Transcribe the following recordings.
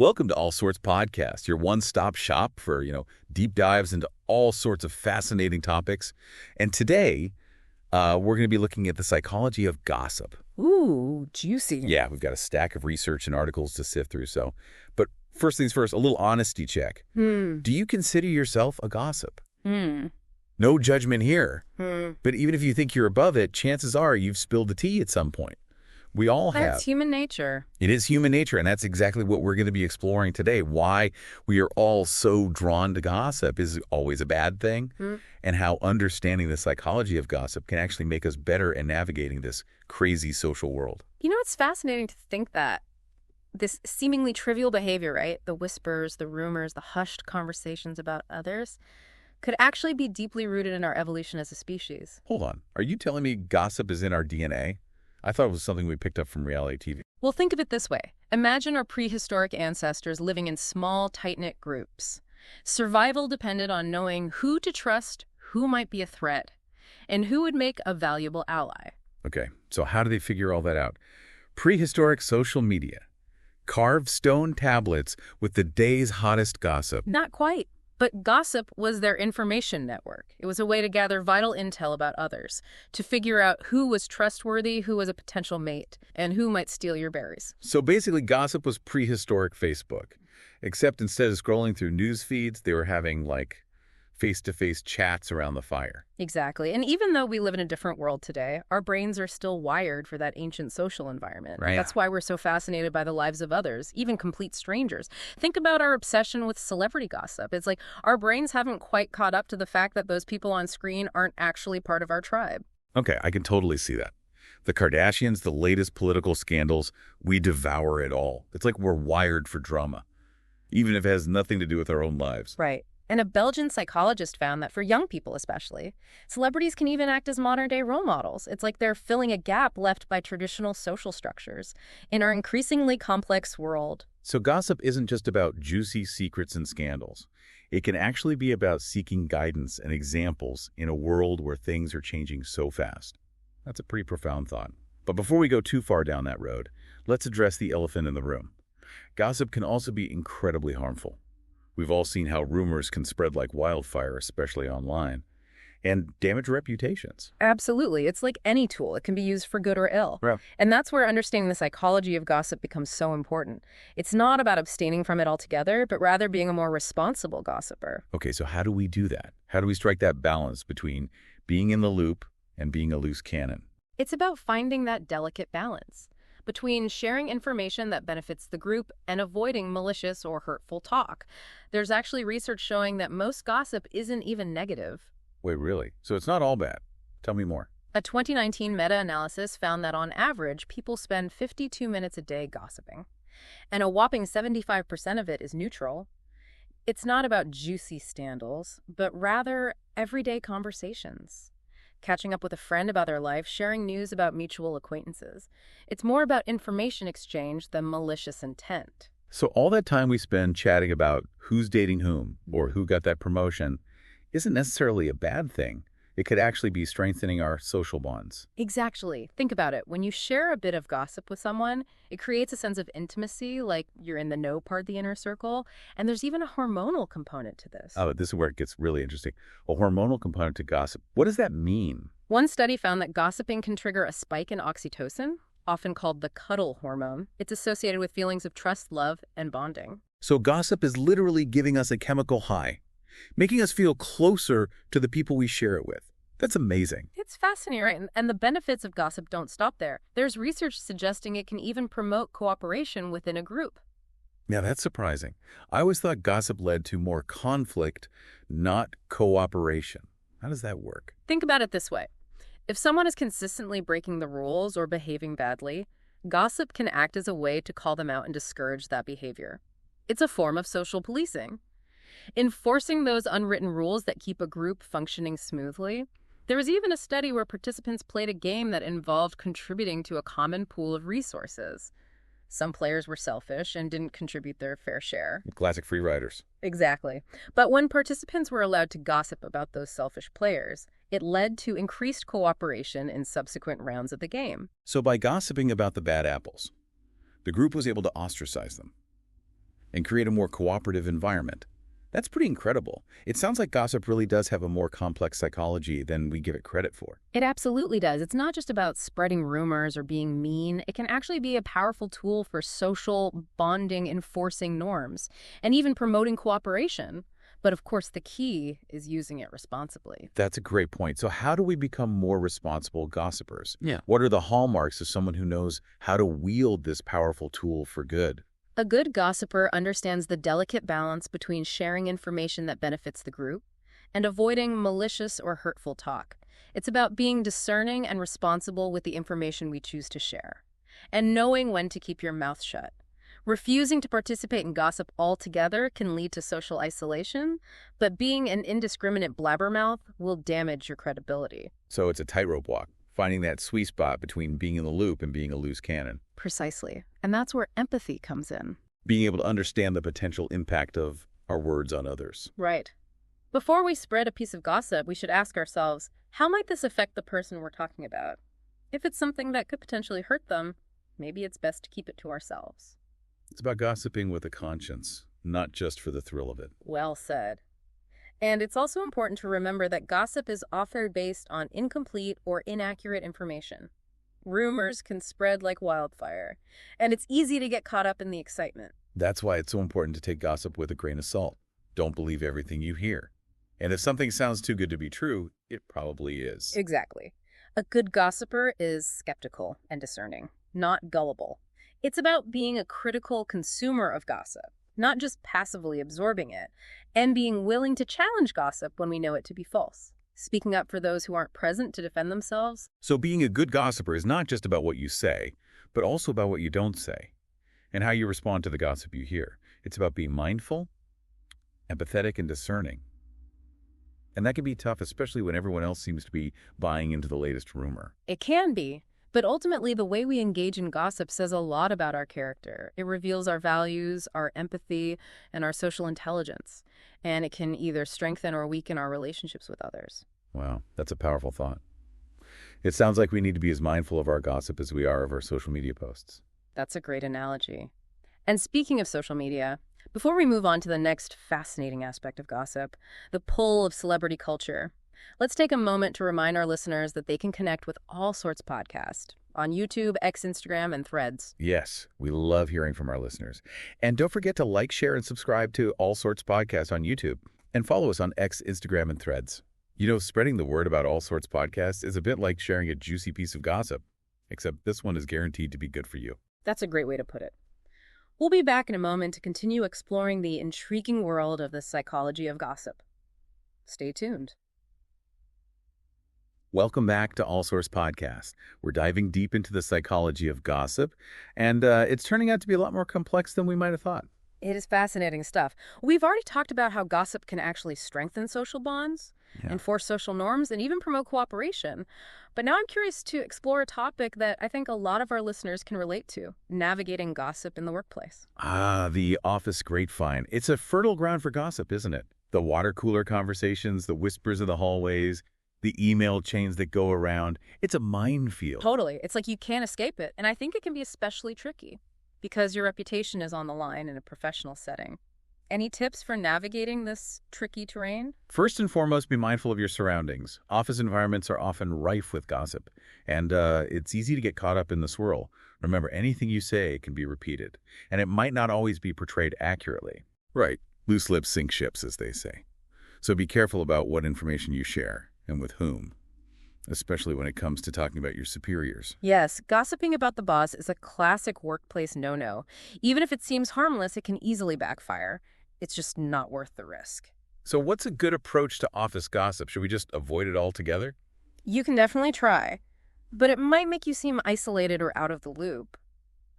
Welcome to All Sorts Podcast, your one-stop shop for, deep dives into all sorts of fascinating topics. And today, we're going to be looking at the psychology of gossip. Ooh, juicy. Yeah, we've got a stack of research and articles to sift through. But first things first, a little honesty check. Do you consider yourself a gossip? No judgment here. But even if you think you're above it, chances are you've spilled the tea at some point. We all have. That's human nature. It is human nature, and that's exactly what we're going to be exploring today. Why we are all so drawn to gossip is always a bad thing, and how understanding the psychology of gossip can actually make us better in navigating this crazy social world. You know, it's fascinating to think that this seemingly trivial behavior, right? The whispers, the rumors, the hushed conversations about others could actually be deeply rooted in our evolution as a species. Hold on. Are you telling me gossip is in our DNA? I thought it was something we picked up from reality TV. Well, think of it this way. Imagine our prehistoric ancestors living in small, tight-knit groups. Survival depended on knowing who to trust, who might be a threat, and who would make a valuable ally. Okay, so how do they figure all that out? Prehistoric social media. Carved stone tablets with the day's hottest gossip. Not quite. But gossip was their information network. It was a way to gather vital intel about others, to figure out who was trustworthy, who was a potential mate, and who might steal your berries. So basically, gossip was prehistoric Facebook, except instead of scrolling through news feeds, they were having, face-to-face chats around the fire. Exactly. And even though we live in a different world today, our brains are still wired for that ancient social environment. Right. That's why we're so fascinated by the lives of others, even complete strangers. Think about our obsession with celebrity gossip. It's like our brains haven't quite caught up to the fact that those people on screen aren't actually part of our tribe. Okay, I can totally see that. The Kardashians, the latest political scandals, we devour it all. It's like we're wired for drama, even if it has nothing to do with our own lives. Right. And a Belgian psychologist found that for young people especially, celebrities can even act as modern-day role models. It's like they're filling a gap left by traditional social structures in our increasingly complex world. So gossip isn't just about juicy secrets and scandals. It can actually be about seeking guidance and examples in a world where things are changing so fast. That's a pretty profound thought. But before we go too far down that road, let's address the elephant in the room. Gossip can also be incredibly harmful. We've all seen how rumors can spread like wildfire, especially online, and damage reputations. Absolutely. It's like any tool. It can be used for good or ill. Right. And that's where understanding the psychology of gossip becomes so important. It's not about abstaining from it altogether, but rather being a more responsible gossiper. Okay, so how do we do that? How do we strike that balance between being in the loop and being a loose cannon? It's about finding that delicate balance between sharing information that benefits the group and avoiding malicious or hurtful talk. There's actually research showing that most gossip isn't even negative. Wait, really? So it's not all bad. Tell me more. A 2019 meta-analysis found that on average, people spend 52 minutes a day gossiping, and a whopping 75% of it is neutral. It's not about juicy scandals, but rather everyday conversations. Catching up with a friend about their life, sharing news about mutual acquaintances. It's more about information exchange than malicious intent. So all that time we spend chatting about who's dating whom or who got that promotion isn't necessarily a bad thing. It could actually be strengthening our social bonds. Exactly. Think about it. When you share a bit of gossip with someone, it creates a sense of intimacy, like you're in the know part of the inner circle. And there's even a hormonal component to this. Oh, this is where it gets really interesting. A hormonal component to gossip. What does that mean? One study found that gossiping can trigger a spike in oxytocin, often called the cuddle hormone. It's associated with feelings of trust, love, and bonding. So gossip is literally giving us a chemical high, making us feel closer to the people we share it with. That's amazing. It's fascinating, right? And the benefits of gossip don't stop there. There's research suggesting it can even promote cooperation within a group. Yeah, that's surprising. I always thought gossip led to more conflict, not cooperation. How does that work? Think about it this way. If someone is consistently breaking the rules or behaving badly, gossip can act as a way to call them out and discourage that behavior. It's a form of social policing. Enforcing those unwritten rules that keep a group functioning smoothly. There was even a study where participants played a game that involved contributing to a common pool of resources. Some players were selfish and didn't contribute their fair share. Classic free riders. Exactly. But when participants were allowed to gossip about those selfish players, it led to increased cooperation in subsequent rounds of the game. So by gossiping about the bad apples, the group was able to ostracize them. and create a more cooperative environment. That's pretty incredible. It sounds like gossip really does have a more complex psychology than we give it credit for. It absolutely does. It's not just about spreading rumors or being mean. It can actually be a powerful tool for social bonding, enforcing norms, and even promoting cooperation. But of course, the key is using it responsibly. That's a great point. So how do we become more responsible gossipers? Yeah. What are the hallmarks of someone who knows how to wield this powerful tool for good? A good gossiper understands the delicate balance between sharing information that benefits the group and avoiding malicious or hurtful talk. It's about being discerning and responsible with the information we choose to share, and knowing when to keep your mouth shut. Refusing to participate in gossip altogether can lead to social isolation, but being an indiscriminate blabbermouth will damage your credibility. So it's a tightrope walk, finding that sweet spot between being in the loop and being a loose cannon. Precisely. And that's where empathy comes in. Being able to understand the potential impact of our words on others. Right. Before we spread a piece of gossip, we should ask ourselves, how might this affect the person we're talking about? If it's something that could potentially hurt them, maybe it's best to keep it to ourselves. It's about gossiping with a conscience, not just for the thrill of it. Well said. And it's also important to remember that gossip is often based on incomplete or inaccurate information. Rumors can spread like wildfire, and it's easy to get caught up in the excitement. That's why it's so important to take gossip with a grain of salt. Don't believe everything you hear. And if something sounds too good to be true, it probably is. Exactly. A good gossiper is skeptical and discerning, not gullible. It's about being a critical consumer of gossip, not just passively absorbing it, and being willing to challenge gossip when we know it to be false. Speaking up for those who aren't present to defend themselves. So being a good gossiper is not just about what you say, but also about what you don't say and how you respond to the gossip you hear. It's about being mindful, empathetic, and discerning. And that can be tough, especially when everyone else seems to be buying into the latest rumor. It can be, but ultimately the way we engage in gossip says a lot about our character. It reveals our values, our empathy, and our social intelligence. And it can either strengthen or weaken our relationships with others. Wow, that's a powerful thought. It sounds like we need to be as mindful of our gossip as we are of our social media posts. That's a great analogy. And speaking of social media, before we move on to the next fascinating aspect of gossip, the pull of celebrity culture, let's take a moment to remind our listeners that they can connect with All Sorts Podcast on YouTube, X, Instagram, and Threads. Yes, we love hearing from our listeners. And don't forget to like, share, and subscribe to All Sorts Podcast on YouTube. And follow us on X, Instagram, and Threads. You know, spreading the word about All Sorts Podcast is a bit like sharing a juicy piece of gossip, except this one is guaranteed to be good for you. That's a great way to put it. We'll be back in a moment to continue exploring the intriguing world of the psychology of gossip. Stay tuned. Welcome back to All Source Podcast. We're diving deep into the psychology of gossip, and it's turning out to be a lot more complex than we might have thought. It is fascinating stuff. We've already talked about how gossip can actually strengthen social bonds, enforce social norms, and even promote cooperation. But now I'm curious to explore a topic that I think a lot of our listeners can relate to, navigating gossip in the workplace. Ah, the office grapevine. It's a fertile ground for gossip, isn't it? The water cooler conversations, the whispers in the hallways, the email chains that go around. It's a minefield. Totally. It's like you can't escape it. And I think it can be especially tricky because your reputation is on the line in a professional setting. Any tips for navigating this tricky terrain? First and foremost, be mindful of your surroundings. Office environments are often rife with gossip, and it's easy to get caught up in the swirl. Remember, anything you say can be repeated, and it might not always be portrayed accurately. Right. Loose lips sink ships, as they say. So be careful about what information you share and with whom, especially when it comes to talking about your superiors. Yes, gossiping about the boss is a classic workplace no-no. Even if it seems harmless, it can easily backfire. It's just not worth the risk. So what's a good approach to office gossip? Should we just avoid it altogether? You can definitely try, but it might make you seem isolated or out of the loop.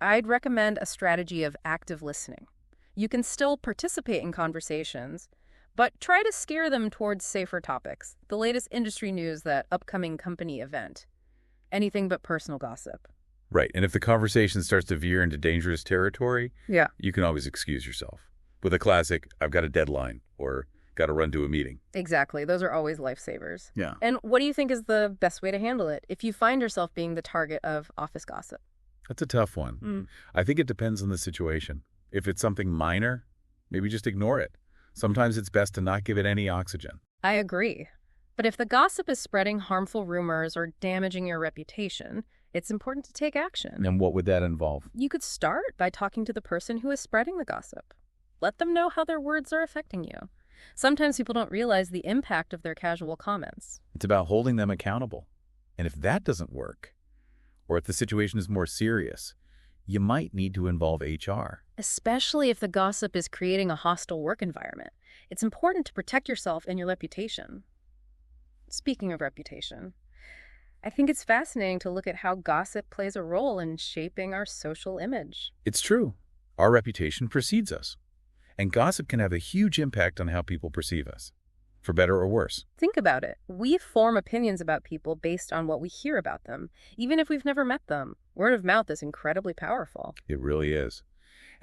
I'd recommend a strategy of active listening. You can still participate in conversations, but try to steer them towards safer topics, the latest industry news, that upcoming company event. Anything but personal gossip. Right, and if the conversation starts to veer into dangerous territory, you can always excuse yourself with a classic, I've got a deadline, or got to run to a meeting. Exactly. Those are always lifesavers. Yeah. And what do you think is the best way to handle it if you find yourself being the target of office gossip? That's a tough one. I think it depends on the situation. If it's something minor, maybe just ignore it. Sometimes it's best to not give it any oxygen. I agree. But if the gossip is spreading harmful rumors or damaging your reputation, it's important to take action. And what would that involve? You could start by talking to the person who is spreading the gossip. Let them know how their words are affecting you. Sometimes people don't realize the impact of their casual comments. It's about holding them accountable. And if that doesn't work, or if the situation is more serious, you might need to involve HR. Especially if the gossip is creating a hostile work environment. It's important to protect yourself and your reputation. Speaking of reputation, I think it's fascinating to look at how gossip plays a role in shaping our social image. It's true. Our reputation precedes us. And gossip can have a huge impact on how people perceive us, for better or worse. Think about it. We form opinions about people based on what we hear about them, even if we've never met them. Word of mouth is incredibly powerful. It really is.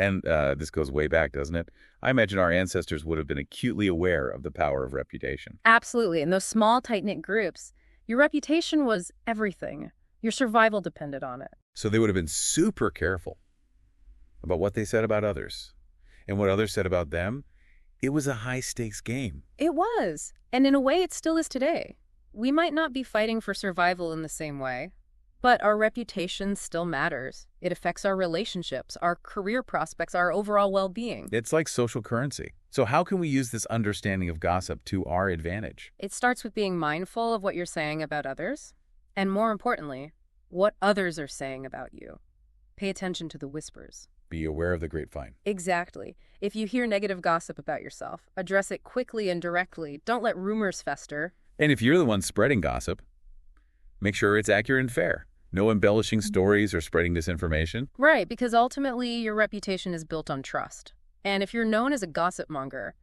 And this goes way back, doesn't it? I imagine our ancestors would have been acutely aware of the power of reputation. Absolutely. In those small, tight-knit groups, your reputation was everything. Your survival depended on it. So they would have been super careful about what they said about others and what others said about them. It was a high-stakes game. It was. And in a way, it still is today. We might not be fighting for survival in the same way, but our reputation still matters. It affects our relationships, our career prospects, our overall well-being. It's like social currency. So how can we use this understanding of gossip to our advantage? It starts with being mindful of what you're saying about others, and more importantly, what others are saying about you. Pay attention to the whispers. Be aware of the grapevine. Exactly. If you hear negative gossip about yourself, address it quickly and directly. Don't let rumors fester. And if you're the one spreading gossip, make sure it's accurate and fair. No embellishing stories or spreading disinformation. Right, because ultimately your reputation is built on trust. And if you're known as a gossip monger,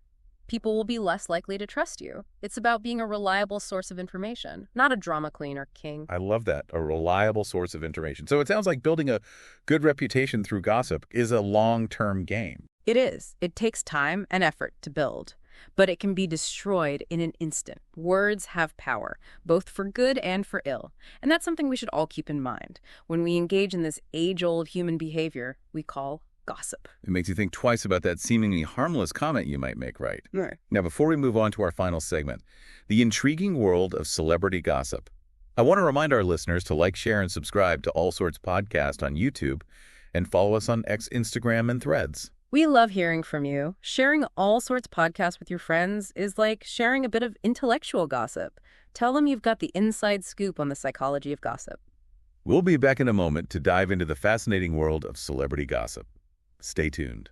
people will be less likely to trust you. It's about being a reliable source of information, not a drama queen or king. I love that, a reliable source of information. So it sounds like building a good reputation through gossip is a long-term game. It is. It takes time and effort to build, but it can be destroyed in an instant. Words have power, both for good and for ill. And that's something we should all keep in mind when we engage in this age-old human behavior we call gossip. It makes you think twice about that seemingly harmless comment you might make, right? Right. Now, before we move on to our final segment, the intriguing world of celebrity gossip, I want to remind our listeners to like, share, and subscribe to All Sorts Podcast on YouTube and follow us on X, Instagram, and Threads. We love hearing from you. Sharing All Sorts podcasts with your friends is like sharing a bit of intellectual gossip. Tell them you've got the inside scoop on the psychology of gossip. We'll be back in a moment to dive into the fascinating world of celebrity gossip. Stay tuned.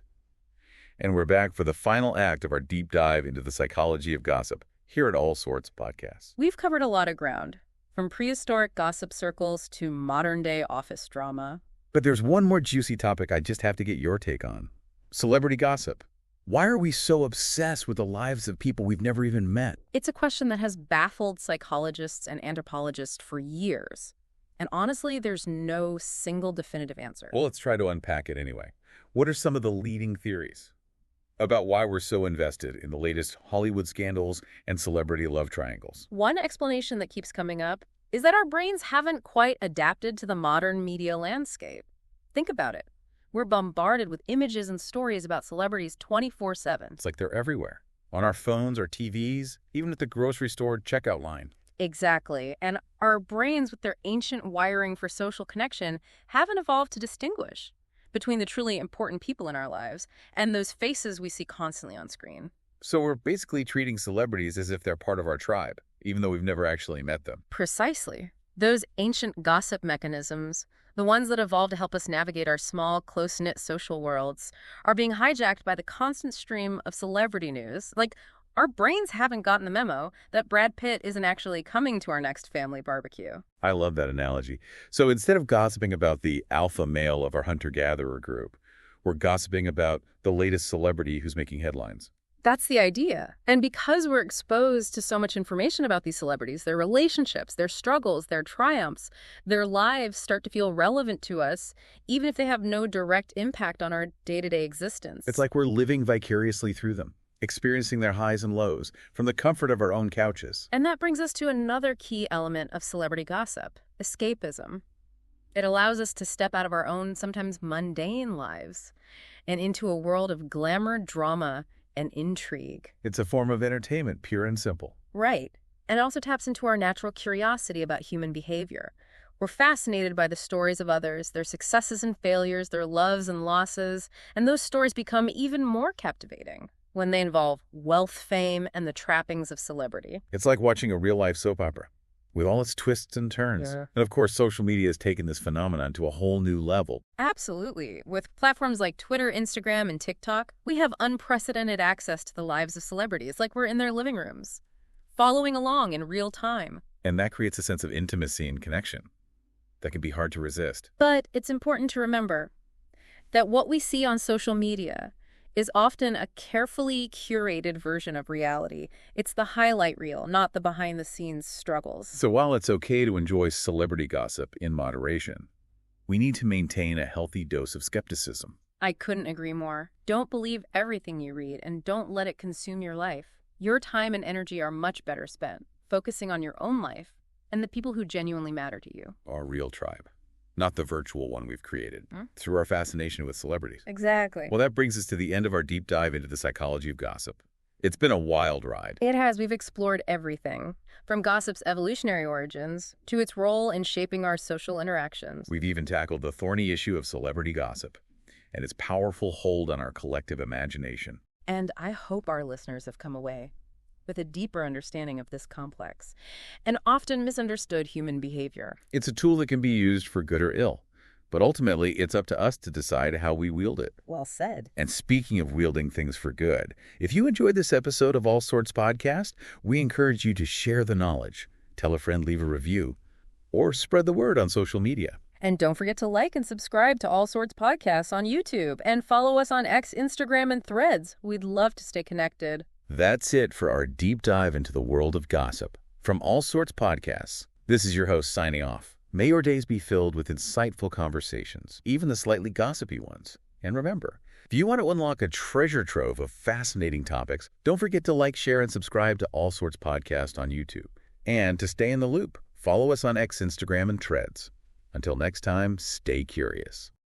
And we're back for the final act of our deep dive into the psychology of gossip here at All Sorts Podcasts. We've covered a lot of ground, from prehistoric gossip circles to modern-day office drama. But there's one more juicy topic I just have to get your take on. Celebrity gossip. Why are we so obsessed with the lives of people we've never even met? It's a question that has baffled psychologists and anthropologists for years. And honestly, there's no single definitive answer. Well, let's try to unpack it anyway. What are some of the leading theories about why we're so invested in the latest Hollywood scandals and celebrity love triangles? One explanation that keeps coming up is that our brains haven't quite adapted to the modern media landscape. Think about it. We're bombarded with images and stories about celebrities 24/7. It's like they're everywhere. On our phones, our TVs, even at the grocery store checkout line. Exactly. And our brains, with their ancient wiring for social connection, haven't evolved to distinguish between the truly important people in our lives and those faces we see constantly on screen. So we're basically treating celebrities as if they're part of our tribe, even though we've never actually met them. Precisely. Those ancient gossip mechanisms, the ones that evolved to help us navigate our small, close-knit social worlds, are being hijacked by the constant stream of celebrity news. Like, our brains haven't gotten the memo that Brad Pitt isn't actually coming to our next family barbecue. I love that analogy. So instead of gossiping about the alpha male of our hunter-gatherer group, we're gossiping about the latest celebrity who's making headlines. That's the idea. And because we're exposed to so much information about these celebrities, their relationships, their struggles, their triumphs, their lives start to feel relevant to us, even if they have no direct impact on our day-to-day existence. It's like we're living vicariously through them, experiencing their highs and lows from the comfort of our own couches. And that brings us to another key element of celebrity gossip: escapism. It allows us to step out of our own, sometimes mundane lives and into a world of glamour, drama, and intrigue. It's a form of entertainment, pure and simple. Right. And it also taps into our natural curiosity about human behavior. We're fascinated by the stories of others, their successes and failures, their loves and losses, and those stories become even more captivating when they involve wealth, fame, and the trappings of celebrity. It's like watching a real-life soap opera, with all its twists and turns. Yeah. And of course, social media has taken this phenomenon to a whole new level. Absolutely. With platforms like Twitter, Instagram, and TikTok, we have unprecedented access to the lives of celebrities, like we're in their living rooms, following along in real time. And that creates a sense of intimacy and connection that can be hard to resist. But it's important to remember that what we see on social media is often a carefully curated version of reality. It's the highlight reel, not the behind-the-scenes struggles. So while it's okay to enjoy celebrity gossip in moderation, we need to maintain a healthy dose of skepticism. I couldn't agree more. Don't believe everything you read, and don't let it consume your life. Your time and energy are much better spent focusing on your own life and the people who genuinely matter to you. Our real tribe, not the virtual one we've created through our fascination with celebrities. Exactly. Well, that brings us to the end of our deep dive into the psychology of gossip. It's been a wild ride. It has. We've explored everything, from gossip's evolutionary origins to its role in shaping our social interactions. We've even tackled the thorny issue of celebrity gossip and its powerful hold on our collective imagination. And I hope our listeners have come away with a deeper understanding of this complex and often misunderstood human behavior. It's a tool that can be used for good or ill, but ultimately it's up to us to decide how we wield it. Well said. And speaking of wielding things for good, if you enjoyed this episode of All Sorts Podcast, we encourage you to share the knowledge, tell a friend, leave a review, or spread the word on social media. And don't forget to like and subscribe to All Sorts Podcasts on YouTube and follow us on X, Instagram, and Threads. We'd love to stay connected. That's it for our deep dive into the world of gossip. From All Sorts Podcasts, this is your host signing off. May your days be filled with insightful conversations, even the slightly gossipy ones. And remember, if you want to unlock a treasure trove of fascinating topics, don't forget to like, share, and subscribe to All Sorts Podcast on YouTube. And to stay in the loop, follow us on X, Instagram, and Threads. Until next time, stay curious.